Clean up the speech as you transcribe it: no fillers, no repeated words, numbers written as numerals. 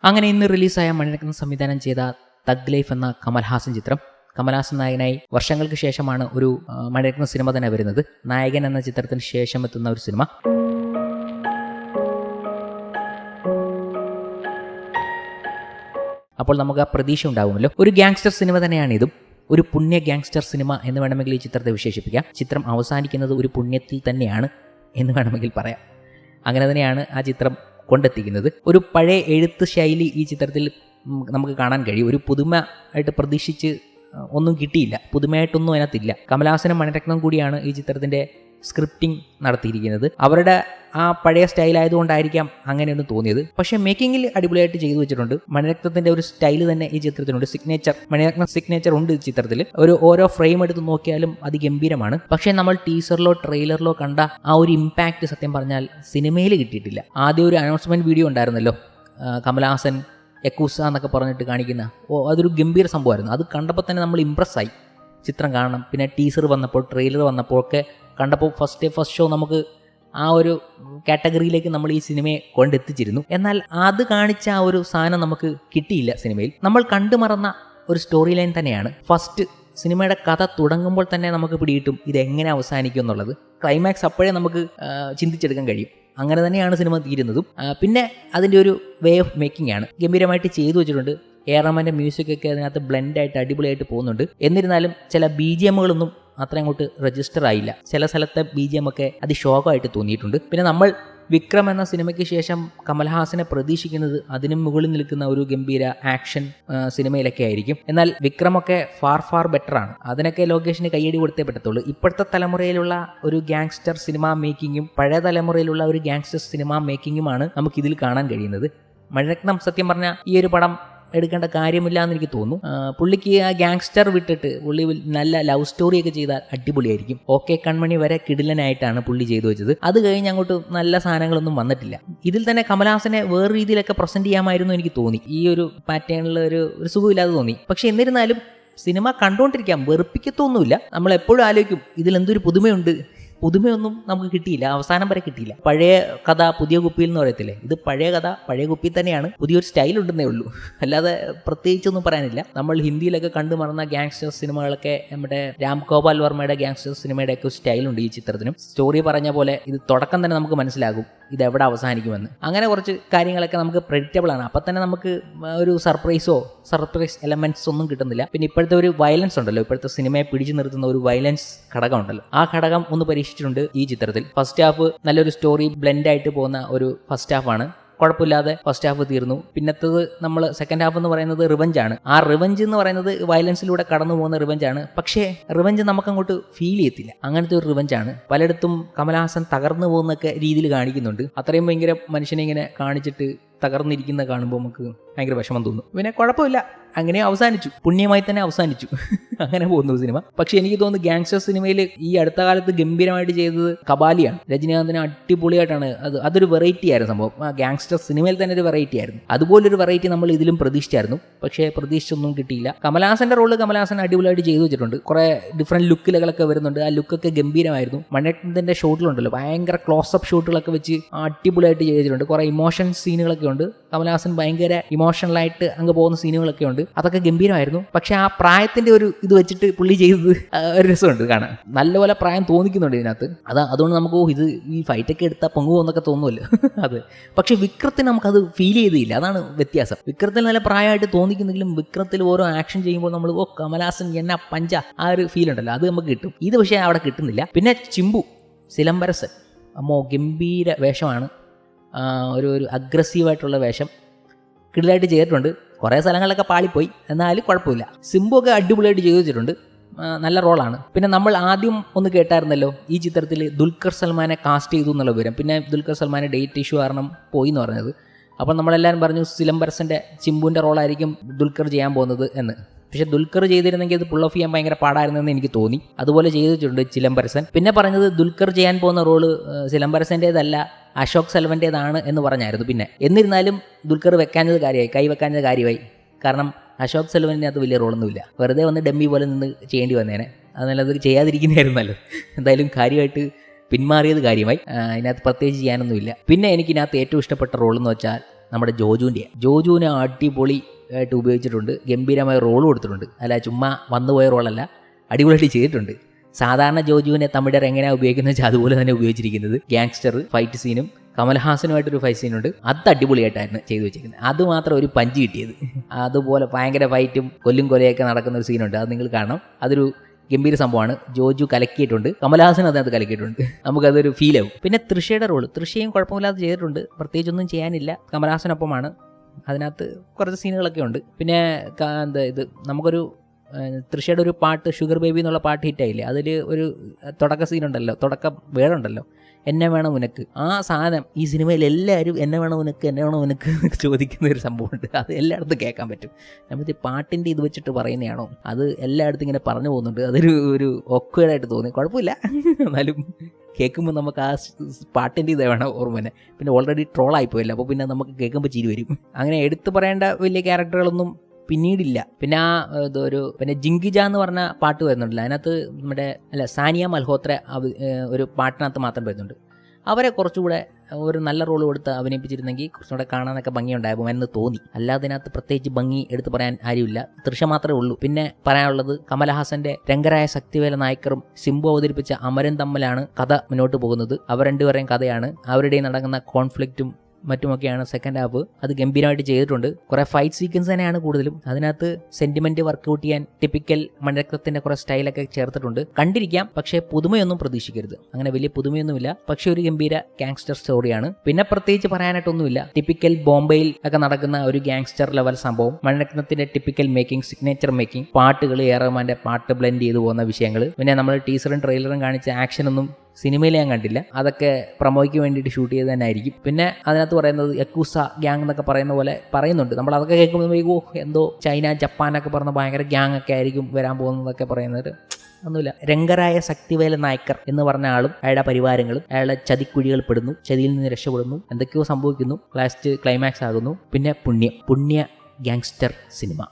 അങ്ങനെ ഇന്ന് റിലീസായ മണിരത്നം സംവിധാനം ചെയ്ത തഗ് ലൈഫ് എന്ന കമൽഹാസൻ ചിത്രം. കമൽഹാസൻ നായകനായി വർഷങ്ങൾക്ക് ശേഷമാണ് ഒരു മണിരത്നം സിനിമ തന്നെ വരുന്നത്. നായകൻ എന്ന ചിത്രത്തിന് ശേഷം എത്തുന്ന ഒരു സിനിമ. അപ്പോൾ നമുക്ക് ആ പ്രതീക്ഷ ഉണ്ടാവുമല്ലോ. ഒരു ഗ്യാങ്സ്റ്റർ സിനിമ തന്നെയാണ് ഇതും. ഒരു പുണ്യ ഗ്യാങ്സ്റ്റർ സിനിമ എന്ന് വേണമെങ്കിൽ ഈ ചിത്രത്തെ വിശേഷിപ്പിക്കാം. ചിത്രം അവസാനിക്കുന്നത് ഒരു പുണ്യത്തിൽ തന്നെയാണ് എന്ന് വേണമെങ്കിൽ പറയാം. അങ്ങനെ തന്നെയാണ് ആ ചിത്രം കൊണ്ടെത്തിക്കുന്നത്. ഒരു പഴയ എഴുത്ത് ശൈലി ഈ ചിത്രത്തിൽ നമുക്ക് കാണാൻ കഴിയും. ഒരു പുതുമ ആയിട്ട് പ്രതീക്ഷിച്ച് ഒന്നും കിട്ടിയില്ല, പുതുമയായിട്ടൊന്നും അതിനകത്തില്ല. കമൽഹാസനും മണിരത്നം കൂടിയാണ് ഈ ചിത്രത്തിൻ്റെ സ്ക്രിപ്റ്റിംഗ് നടത്തിയിരിക്കുന്നത്. അവരുടെ ആ പഴയ സ്റ്റൈലായതുകൊണ്ടായിരിക്കാം അങ്ങനെയൊന്നും തോന്നിയത്. പക്ഷേ മേക്കിങ്ങിൽ അടിപൊളിയായിട്ട് ചെയ്തു വെച്ചിട്ടുണ്ട്. മണിരത്നത്തിന്റെ ഒരു സ്റ്റൈല് തന്നെ ഈ ചിത്രത്തിനുണ്ട്. സിഗ്നേച്ചർ, മണിരത്നം സിഗ്നേച്ചർ ഉണ്ട് ഈ ചിത്രത്തിൽ. ഓരോ ഫ്രെയിം എടുത്ത് നോക്കിയാലും അതിഗംഭീരമാണ്. പക്ഷേ നമ്മൾ ടീസറിലോ ട്രെയിലറിലോ കണ്ട ആ ഒരു ഇമ്പാക്റ്റ് സത്യം പറഞ്ഞാൽ സിനിമയിൽ കിട്ടിയിട്ടില്ല. ആദ്യം ഒരു അനൗൺസ്മെന്റ് വീഡിയോ ഉണ്ടായിരുന്നല്ലോ, കമൽഹാസൻ യക്കൂസ എന്നൊക്കെ പറഞ്ഞിട്ട് കാണിക്കുന്ന, അതൊരു ഗംഭീര സംഭവമായിരുന്നു. അത് കണ്ടപ്പോൾ തന്നെ നമ്മൾ ഇംപ്രസ്സായി. ചിത്രം കാണണം. പിന്നെ ടീസർ വന്നപ്പോൾ, ട്രെയിലർ വന്നപ്പോൾ ഒക്കെ കണ്ടപ്പോൾ ഫസ്റ്റ് ഷോ നമുക്ക് ആ ഒരു കാറ്റഗറിയിലേക്ക് നമ്മൾ ഈ സിനിമയെ കൊണ്ടെത്തിച്ചിരുന്നു. എന്നാൽ അത് കാണിച്ച ആ ഒരു സാധനം നമുക്ക് കിട്ടിയില്ല സിനിമയിൽ. നമ്മൾ കണ്ടുമറന്ന ഒരു സ്റ്റോറി ലൈൻ തന്നെയാണ്. ഫസ്റ്റ് സിനിമയുടെ കഥ തുടങ്ങുമ്പോൾ തന്നെ നമുക്ക് പിടിയിട്ടും ഇതെങ്ങനെ അവസാനിക്കും എന്നുള്ളത്. ക്ലൈമാക്സ് അപ്പോഴേ നമുക്ക് ചിന്തിച്ചെടുക്കാൻ കഴിയും. അങ്ങനെ തന്നെയാണ് സിനിമ തീരുന്നതും. പിന്നെ അതിൻ്റെ ഒരു വേ ഓഫ് മേക്കിംഗ് ആണ് ഗംഭീരമായിട്ട് ചെയ്തു വെച്ചിട്ടുണ്ട്. റഹ്മാന്റെ മ്യൂസിക് ഒക്കെ അതിനകത്ത് ബ്ലെൻഡായിട്ട് അടിപൊളിയായിട്ട് പോകുന്നുണ്ട്. എന്നിരുന്നാലും ചില BGMകളൊന്നും അത്ര അങ്ങോട്ട് രജിസ്റ്റർ ആയില്ല. ചില സ്ഥലത്തെ BGM ഒക്കെ അതിശോകമായിട്ട് തോന്നിയിട്ടുണ്ട്. പിന്നെ നമ്മൾ വിക്രം എന്ന സിനിമയ്ക്ക് ശേഷം കമൽഹാസനെ പ്രതീക്ഷിക്കുന്നത് അതിനും മുകളിൽ നിൽക്കുന്ന ഒരു ഗംഭീര ആക്ഷൻ സിനിമയിലൊക്കെ ആയിരിക്കും. എന്നാൽ വിക്രമൊക്കെ ഫാർ ബെറ്റർ ആണ്. അതിനൊക്കെ ലൊക്കേഷന് കയ്യടി കൊടുത്തേ പറ്റത്തുള്ളൂ. ഇപ്പോഴത്തെ തലമുറയിലുള്ള ഒരു ഗ്യാങ്സ്റ്റർ സിനിമ മേക്കിങ്ങും പഴയ തലമുറയിലുള്ള ഒരു ഗ്യാങ്സ്റ്റർ സിനിമ മേക്കിങ്ങുമാണ് നമുക്കിതിൽ കാണാൻ കഴിയുന്നത്. മണിരത്നം സത്യം പറഞ്ഞാൽ ഈ ഒരു പടം എടുക്കേണ്ട കാര്യമില്ല എന്ന് എനിക്ക് തോന്നുന്നു. പുള്ളിക്ക് ആ ഗ്യാങ്സ്റ്റർ വിട്ടിട്ട് പുള്ളി നല്ല ലവ് സ്റ്റോറിയൊക്കെ ചെയ്താൽ അടിപൊളിയായിരിക്കും. ഓക്കെ കൺമണി വരെ കിടിലനായിട്ടാണ് പുള്ളി ചെയ്തു വെച്ചത്. അത് കഴിഞ്ഞ് അങ്ങോട്ട് നല്ല സാധനങ്ങളൊന്നും വന്നിട്ടില്ല. ഇതിൽ തന്നെ കമൽഹാസനെ വേറെ രീതിയിലൊക്കെ പ്രസന്റ് ചെയ്യാമായിരുന്നു എനിക്ക് തോന്നി. ഈ ഒരു പാറ്റേണിൽ ഒരു സുഖമില്ലാതെ തോന്നി. പക്ഷെ എന്നിരുന്നാലും സിനിമ കണ്ടുകൊണ്ടിരിക്കാം, വെറുപ്പിക്കത്തൊന്നുമില്ല. നമ്മൾ എപ്പോഴും ആലോചിക്കും ഇതിലെന്തൊരു പുതുമയൊന്നും നമുക്ക് കിട്ടിയില്ല, അവസാനം വരെ കിട്ടിയില്ല. പഴയ കഥ പുതിയ കുപ്പിയിൽ എന്ന് പറയത്തില്ലേ, ഇത് പഴയ കഥ പഴയ കുപ്പിയിൽ തന്നെയാണ്. പുതിയൊരു സ്റ്റൈൽ ഉണ്ടെന്നേ ഉള്ളൂ, അല്ലാതെ പ്രത്യേകിച്ചൊന്നും പറയാനില്ല. നമ്മൾ ഹിന്ദിയിലൊക്കെ കണ്ടു മറന്ന ഗ്യാങ്സ്റ്റർ സിനിമകളൊക്കെ നമ്മുടെ രാം ഗോപാൽ വർമ്മയുടെ ഗ്യാങ്സ്റ്റർ സിനിമയുടെ ഒക്കെ സ്റ്റൈലുണ്ട് ഈ ചിത്രത്തിനും. സ്റ്റോറി പറഞ്ഞ പോലെ ഇത് തുടക്കം തന്നെ നമുക്ക് മനസ്സിലാകും ഇതെവിടെ അവസാനിക്കുമെന്ന്. അങ്ങനെ കുറച്ച് കാര്യങ്ങളൊക്കെ നമുക്ക് പ്രെഡിക്റ്റബിൾ ആണ്. അപ്പം തന്നെ നമുക്ക് ഒരു സർപ്രൈസ് എലമെന്റ്സ് ഒന്നും കിട്ടുന്നില്ല. പിന്നെ ഇപ്പോഴത്തെ ഒരു വയലൻസ് ഉണ്ടല്ലോ, ഇപ്പോഴത്തെ സിനിമയെ പിടിച്ചു നിർത്തുന്ന ഒരു വയലൻസ് ഘടകം ഉണ്ടല്ലോ, ആ ഘടകം ഒന്ന് പരീക്ഷിച്ചിട്ടുണ്ട് ഈ ചിത്രത്തിൽ. ഫസ്റ്റ് ഹാഫ് നല്ലൊരു സ്റ്റോറി ബ്ലെൻഡ് ആയിട്ട് പോകുന്ന ഒരു ഫസ്റ്റ് ഹാഫാണ്. കുഴപ്പമില്ലാതെ ഫസ്റ്റ് ഹാഫ് തീർന്നു. പിന്നത്തത് നമ്മൾ സെക്കൻഡ് ഹാഫ് എന്ന് പറയുന്നത് റിവഞ്ചാണ്. ആ റിവഞ്ച് എന്ന് പറയുന്നത് വയലൻസിലൂടെ കടന്നു പോകുന്ന റിവഞ്ചാണ്. പക്ഷേ റിവഞ്ച് നമുക്കങ്ങോട്ട് ഫീൽ ചെയ്യത്തില്ല. അങ്ങനത്തെ ഒരു റിവഞ്ചാണ്. പലയിടത്തും കമൽഹാസൻ തകർന്നു പോകുന്നൊക്കെ രീതിയിൽ കാണിക്കുന്നുണ്ട്. അത്രയും ഭയങ്കര മനുഷ്യനെ ഇങ്ങനെ കാണിച്ചിട്ട് തകർന്നിരിക്കുന്ന കാണുമ്പോൾ നമുക്ക് ഭയങ്കര വിഷമം തോന്നും. പിന്നെ കുഴപ്പമില്ല, അങ്ങനെ അവസാനിച്ചു, പുണ്യമായി തന്നെ അവസാനിച്ചു. അങ്ങനെ പോകുന്നു സിനിമ. പക്ഷെ എനിക്ക് തോന്നുന്നു ഗ്യാങ്സ്റ്റർ സിനിമയിൽ ഈ അടുത്ത കാലത്ത് ഗംഭീരമായിട്ട് ചെയ്തത് കബാലിയാണ്. രജനീകാന്തിന് അടിപൊളിയായിട്ടാണ് അതൊരു വെറൈറ്റി ആയിരുന്നു സംഭവം. ആ ഗ്യാങ്സ്റ്റർ സിനിമയിൽ തന്നെ ഒരു വെറൈറ്റി ആയിരുന്നു. അതുപോലൊരു വെറൈറ്റി നമ്മൾ ഇതിലും പ്രതീക്ഷിച്ചായിരുന്നു. പക്ഷേ പ്രതീക്ഷിച്ചൊന്നും കിട്ടിയില്ല. കമൽഹാസന്റെ റോള് കമൽഹാസൻ അടിപൊളിയായിട്ട് ചെയ്തു വെച്ചിട്ടുണ്ട്. കുറെ ഡിഫറെന്റ് ലുക്കിലൊക്കെ വരുന്നുണ്ട്. ആ ലുക്കൊക്കെ ഗംഭീരമായിരുന്നു. മണിരത്നത്തിന്റെ ഷോട്ടിലുണ്ടല്ലോ ഭയങ്കര ക്ലോസപ്പ് ഷോട്ടുകളൊക്കെ വെച്ച് അടിപൊളിയായിട്ട് ചെയ്തിട്ടുണ്ട്. കുറെ ഇമോഷൻ സീനുകളൊക്കെ ഉണ്ട്. കമൽഹാസൻ ഭയങ്കര ഇമോഷണലായിട്ട് അങ്ങ് പോകുന്ന സീനുകളൊക്കെ ഉണ്ട്. അതൊക്കെ ഗംഭീരമായിരുന്നു. പക്ഷെ ആ പ്രായത്തിന്റെ ഒരു ഇത് വെച്ചിട്ട് പുള്ളി ചെയ്തത് ഒരു രസമുണ്ട് കാണാൻ. നല്ലപോലെ പ്രായം തോന്നിക്കുന്നുണ്ട് ഇതിനകത്ത്. അതുകൊണ്ട് നമുക്ക് ഇത് ഈ ഫൈറ്റൊക്കെ എടുത്താൽ പൊങ്ങുമോ എന്നൊക്കെ തോന്നുമല്ലോ അത്. പക്ഷെ വിക്രത്തിന് നമുക്കത് ഫീൽ ചെയ്തില്ല. അതാണ് വ്യത്യാസം. വിക്രത്തിൽ നല്ല പ്രായമായിട്ട് തോന്നിക്കുന്നെങ്കിലും വിക്രത്തിൽ ഓരോ ആക്ഷൻ ചെയ്യുമ്പോൾ നമ്മൾ കമൽഹാസൻ എന്നാ പഞ്ച ആ ഒരു ഫീൽ ഉണ്ടല്ലോ, അത് നമുക്ക് കിട്ടും. ഇത് പക്ഷേ അവിടെ കിട്ടുന്നില്ല. പിന്നെ ചിമ്പു സിലംബരസൻ ഗംഭീര വേഷമാണ്. ഒരു അഗ്രസീവായിട്ടുള്ള വേഷം കിടിലായിട്ട് ചെയ്തിട്ടുണ്ട്. കുറേ സ്ഥലങ്ങളിലൊക്കെ പാളിപ്പോയി, എന്നാലും കുഴപ്പമില്ല. സിംബു ഒക്കെ അടിപൊളിയായിട്ട് ചെയ്തു വെച്ചിട്ടുണ്ട്. നല്ല റോളാണ്. പിന്നെ നമ്മൾ ആദ്യം ഒന്ന് കേട്ടായിരുന്നല്ലോ ഈ ചിത്രത്തിൽ ദുൽഖർ സൽമാനെ കാസ്റ്റ് ചെയ്തു എന്നുള്ള വിവരം. പിന്നെ ദുൽഖർ സൽമാനെ ഡേറ്റ് ഇഷ്യൂ കാരണം പോയി എന്ന് പറഞ്ഞത്. അപ്പം നമ്മളെല്ലാവരും പറഞ്ഞു സിലംബരസൻ്റെ ചിമ്പുവിൻ്റെ റോളായിരിക്കും ദുൽഖർ ചെയ്യാൻ പോകുന്നത് എന്ന്. പക്ഷെ ദുൽഖർ ചെയ്തിരുന്നെങ്കിൽ അത് പുൾ ഓഫ് ചെയ്യാൻ ഭയങ്കര പാടായിരുന്നെന്ന് എനിക്ക് തോന്നി. അതുപോലെ ചെയ്തിട്ടുണ്ട് ചിലംബരസൻ. പിന്നെ പറഞ്ഞത് ദുൽഖർ ചെയ്യാൻ പോകുന്ന റോള് ചിലംബരസൻ്റേതല്ല, അശോക് സെൽവൻ്റേതാണ് എന്ന് പറഞ്ഞായിരുന്നു. പിന്നെ എന്നിരുന്നാലും ദുൽഖർ കൈവെക്കാഞ്ഞത് കാര്യമായി. കാരണം അശോക് സെൽവന് അത് വലിയ റോളൊന്നുമില്ല. വെറുതെ വന്ന് ഡമ്മി പോലെ നിന്ന് ചെയ്യേണ്ടി വന്നേനെ. അത് ചെയ്യാതിരിക്കുന്നതായിരുന്നല്ലോ. എന്തായാലും കാര്യമായിട്ട് പിന്മാറിയത് കാര്യമായി. ഇതിനകത്ത് പ്രത്യേകിച്ച് ചെയ്യാനൊന്നുമില്ല. പിന്നെ എനിക്കിതിനകത്ത് ഏറ്റവും ഇഷ്ടപ്പെട്ട റോളെന്ന് വെച്ചാൽ നമ്മുടെ ജോജുവിനെ അടിപൊളി ആയിട്ട് ഉപയോഗിച്ചിട്ടുണ്ട്. ഗംഭീരമായ റോൾ കൊടുത്തിട്ടുണ്ട്. അല്ല ചുമ്മാ വന്നുപോയ റോളല്ല, അടിപൊളിയായിട്ട് ചെയ്തിട്ടുണ്ട്. സാധാരണ ജോജുവിനെ തമിഴർ എങ്ങനെയാണ് ഉപയോഗിക്കുന്നത് വെച്ചാൽ അതുപോലെ തന്നെ ഉപയോഗിച്ചിരിക്കുന്നത്. ഗ്യാങ്സ്റ്റർ ഫൈറ്റ് സീനും കമൽഹാസനുമായിട്ടൊരു ഫൈറ്റ് സീനുണ്ട്, അത് അടിപൊളിയായിട്ടായിരുന്നു ചെയ്തു വെച്ചിരിക്കുന്നത്. അതുമാത്രം ഒരു പഞ്ച് കിട്ടിയത്. അതുപോലെ ഭയങ്കര ഫൈറ്റും കൊലയൊക്കെ നടക്കുന്ന ഒരു സീനുണ്ട്, അത് നിങ്ങൾ കാണണം. അതൊരു ഗംഭീര സംഭവമാണ്. ജോജു കലക്കിയിട്ടുണ്ട്, കമൽഹാസൻ അതിനകത്ത് കലക്കിയിട്ടുണ്ട്. നമുക്കതൊരു ഫീൽ ആവും. പിന്നെ തൃഷയുടെ റോള്, തൃഷയും കുഴപ്പമില്ലാതെ ചെയ്തിട്ടുണ്ട്. പ്രത്യേകിച്ചൊന്നും ചെയ്യാനില്ല. കമൽഹാസനൊപ്പമാണ്. അതിനകത്ത് കുറച്ച് സീനുകളൊക്കെ ഉണ്ട്. പിന്നെ നമുക്കൊരു തൃഷയുടെ ഒരു പാട്ട് ഷുഗർ ബേബി എന്നുള്ള പാട്ട് ഹിറ്റായില്ലേ, അതിൽ ഒരു തുടക്ക സീനുണ്ടല്ലോ, തുടക്കം വേണമുണ്ടല്ലോ, എന്നെ വേണം ഉനക്ക്. ആ സാധനം ഈ സിനിമയിൽ എല്ലാവരും എന്നെ വേണം ഉനക്ക് ചോദിക്കുന്ന ഒരു സംഭവമുണ്ട്. അത് എല്ലായിടത്തും കേൾക്കാൻ പറ്റും. നമ്മൾ പാട്ടിൻ്റെ ഇത് വെച്ചിട്ട് പറയുന്നതാണോ, അത് എല്ലായിടത്തും ഇങ്ങനെ പറഞ്ഞു പോകുന്നുണ്ട്. അതൊരു ഓക്വേർഡായിട്ട് തോന്നി. കുഴപ്പമില്ല, എന്നാലും കേൾക്കുമ്പോൾ നമുക്ക് ആ പാട്ടിൻ്റെ ഇത് വേണം ഓർമ്മ. പിന്നെ ഓൾറെഡി ട്രോളായിപ്പോയില്ല, അപ്പോൾ പിന്നെ നമുക്ക് കേൾക്കുമ്പോൾ ചിരി വരും. അങ്ങനെ എടുത്തു പറയേണ്ട വലിയ ക്യാരക്ടറുകളൊന്നും പിന്നീടില്ല. പിന്നെ പിന്നെ ജിങ്കിജ എന്ന് പറഞ്ഞ പാട്ട് വരുന്നുണ്ടല്ലോ, അതിനകത്ത് സാനിയ മൽഹോത്ര ഒരു പാട്ടിനകത്ത് മാത്രം വരുന്നുണ്ട്. അവരെ കുറച്ചുകൂടെ ഒരു നല്ല റോൾ കൊടുത്ത് അഭിനയിപ്പിച്ചിരുന്നെങ്കിൽ കുറച്ചുകൂടെ കാണാനൊക്കെ ഭംഗിയുണ്ടാകും എന്ന് തോന്നി. അല്ലാതെ അതിനകത്ത് പ്രത്യേകിച്ച് ഭംഗി എടുത്ത് പറയാൻ ആരുമില്ല. തൃഷ മാത്രമേ ഉള്ളൂ. പിന്നെ പറയാനുള്ളത് കമൽഹാസന്റെ രംഗരായ ശക്തിവേല നായ്ക്കറും സിംബു അവതരിപ്പിച്ച അമരൻ തമ്മിലാണ് കഥ മുന്നോട്ട് പോകുന്നത്. അവർ രണ്ടുപേരെയും കഥയാണ്. അവരുടെ നടക്കുന്ന കോൺഫ്ലിക്റ്റും മറ്റുമൊക്കെയാണ് സെക്കൻഡ് ഹാഫ്. അത് ഗംഭീരമായിട്ട് ചെയ്തിട്ടുണ്ട്. കുറെ ഫൈറ്റ് സീക്വൻസ് തന്നെയാണ് കൂടുതലും. അതിനകത്ത് സെന്റിമെന്റ് വർക്ക്ഔട്ട് ചെയ്യാൻ ടിപ്പിക്കൽ മണിരത്നത്തിന്റെ കുറെ സ്റ്റൈലൊക്കെ ചേർത്തിട്ടുണ്ട്. കണ്ടിരിക്കാം, പക്ഷേ പുതുമയൊന്നും പ്രതീക്ഷിക്കരുത്. അങ്ങനെ വലിയ പുതുമയൊന്നുമില്ല, പക്ഷെ ഒരു ഗംഭീര ഗാങ്സ്റ്റർ സ്റ്റോറിയാണ്. പിന്നെ പ്രത്യേകിച്ച് പറയാനായിട്ടൊന്നുമില്ല. ടിപ്പിക്കൽ ബോംബെയിൽ ഒക്കെ നടക്കുന്ന ഒരു ഗാങ്സ്റ്റർ ലെവൽ സംഭവം, മണിരത്നത്തിന്റെ ടിപ്പിക്കൽ മേക്കിംഗ്, സിഗ്നേച്ചർ മേക്കിംഗ്, പാട്ടുകൾ, റഹ്മാന്റെ പാട്ട് ബ്ലെൻഡ് ചെയ്തു പോകുന്ന വിഷയങ്ങൾ. പിന്നെ നമ്മൾ ടീസറും ട്രെയിലറും കാണിച്ച ആക്ഷനൊന്നും സിനിമയിൽ ഞാൻ കണ്ടില്ല. അതൊക്കെ പ്രൊമോയ്ക്ക് വേണ്ടിയിട്ട് ഷൂട്ട് ചെയ്ത് തന്നെ ആയിരിക്കും. പിന്നെ അതിനകത്ത് പറയുന്നത് യക്കൂസ ഗ്യാങ് എന്നൊക്കെ പറയുന്ന പോലെ പറയുന്നുണ്ട്. നമ്മൾ അതൊക്കെ കേൾക്കുമ്പോൾ എന്തോ ചൈന ജപ്പാനൊക്കെ പറഞ്ഞ ഭയങ്കര ഗ്യാങ് ഒക്കെ ആയിരിക്കും വരാൻ പോകുന്നതൊക്കെ പറയുന്നത്. ഒന്നുമില്ല. രംഗരായ ശക്തിവേല നായ്ക്കർ എന്ന് പറഞ്ഞ ആളും അയാളുടെ പരിവാരങ്ങളും അയാളുടെ ചതിക്കുഴികൾ പെടുന്നു, ചതിയിൽ നിന്ന് രക്ഷപ്പെടുന്നു, എന്തൊക്കെയോ സംഭവിക്കുന്നു, ലാസ്റ്റ് ക്ലൈമാക്സ് ആകുന്നു. പിന്നെ പുണ്യ ഗാങ്സ്റ്റർ സിനിമ.